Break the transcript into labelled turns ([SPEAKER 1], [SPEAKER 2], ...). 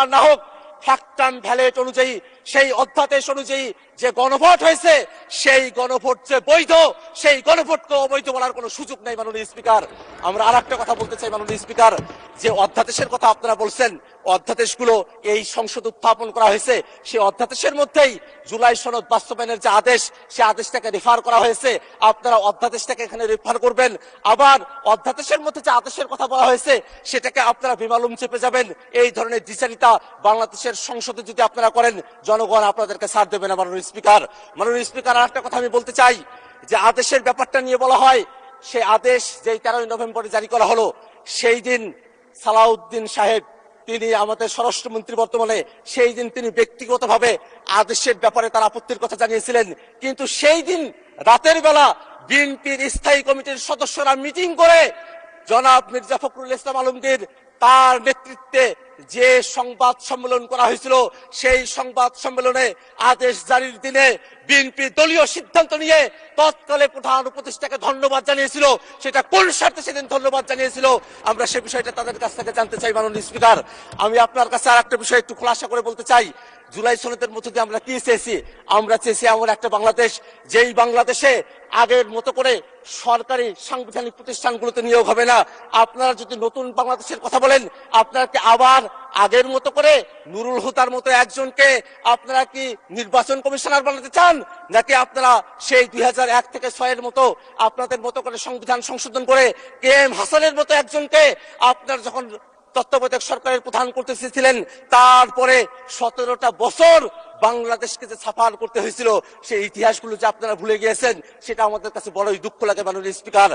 [SPEAKER 1] আর না হোক, fact and valid অনুযায়ী, সেই অধ্যাদেশ অনুযায়ী যে গণভোট হয়েছে, সেই গণভোট যে বৈধ, সেই গণভোটকে অবৈধ বলার কোনো সুযোগ নেই মাননীয় স্পিকার। আমরা আর একটা কথা বলতে চাই মাননীয় স্পিকার, যে অধ্যাদেশের কথা আপনারা বলছেন, অধ্যাদেশগুলো এই সংসদ উত্থাপন করা হয়েছে, সেই অধ্যাদেশের মধ্যেই জুলাই সনদ বাস্তবায়নের যে আদেশ, সে আদেশটাকে রেফার করা হয়েছে। আপনারা অধ্যাদেশটাকে এখানে রেফার করবেন, আবার অধ্যাদেশের মধ্যে যে আদেশের কথা বলা হয়েছে সেটাকে আপনারা বেমালুম চেপে যাবেন। এই ধরনের দ্বিচারিতা বাংলাদেশের সংসদে যদি আপনারা করেন, জনগণ আপনাদেরকে ছাড় দেবে না মাননীয় স্পিকার। মাননীয় স্পিকার, আর একটা কথা আমি বলতে চাই, যে আদেশের ব্যাপারটা নিয়ে বলা হয়, সেই আদেশ যেই 13 নভেম্বরে জারি করা হলো, সেই দিন সালাউদ্দিন সাহেব, তিনি আমাদের স্বরাষ্ট্রমন্ত্রী বর্তমানে, সেই দিন তিনি ব্যক্তিগতভাবে আদেশের ব্যাপারে তার আপত্তির কথা জানিয়েছিলেন। কিন্তু সেই দিন রাতের বেলা বিএনপির স্থায়ী কমিটির সদস্যরা মিটিং করে জনাব মির্জা ফখরুল ইসলাম আলমগীর, তার নেতৃত্বে যে সংবাদ সম্মেলন করা হয়েছিল, সেই সংবাদ সম্মেলনে আদেশ জারির দিনে বিএনপি দলীয় সিদ্ধান্ত নিয়ে তৎকালে প্রধান উপদেষ্টাকে ধন্যবাদ জানিয়েছিল। সেটা কোন স্বার্থে সেদিন ধন্যবাদ জানিয়েছিল, আমরা সে বিষয়টা তাদের কাছ থেকে জানতে চাই মাননীয় স্পিকার। আমি আপনার কাছে আর একটা বিষয় একটু খোলাসা করে বলতে চাই, জুলাই সনদের মধ্যে দিয়ে আমরা কি চেয়েছি? আমরা চেয়েছি এমন একটা বাংলাদেশ, যেই বাংলাদেশে আগের মতো করে সরকারি সাংবিধানিক প্রতিষ্ঠানগুলোতে নিয়োগ হবে না। আপনারা যদি নতুন বাংলাদেশের কথা বলেন, আপনারা কি আবার আগের মতো করে নুরুল হুদার মতো একজনকে আপনারা কি নির্বাচন কমিশনার বানাতে চান, নাকি আপনারা সেই 2001 থেকে 6 এর মতো আপনাদের মতো করে সংবিধান সংশোধন করে KM হাসানের মতো একজনকে আপনারা যখন তত্ত্বাবধায়ক সরকারের প্রধান করতে চেয়েছিলেন, তারপরে 17টা বছর বাংলাদেশকে যে সাফার করতে হয়েছিল, সেই ইতিহাসগুলো যে আপনারা ভুলে গিয়েছেন, সেটা আমাদের কাছে বড়ই দুঃখ লাগে মাননীয় স্পিকার।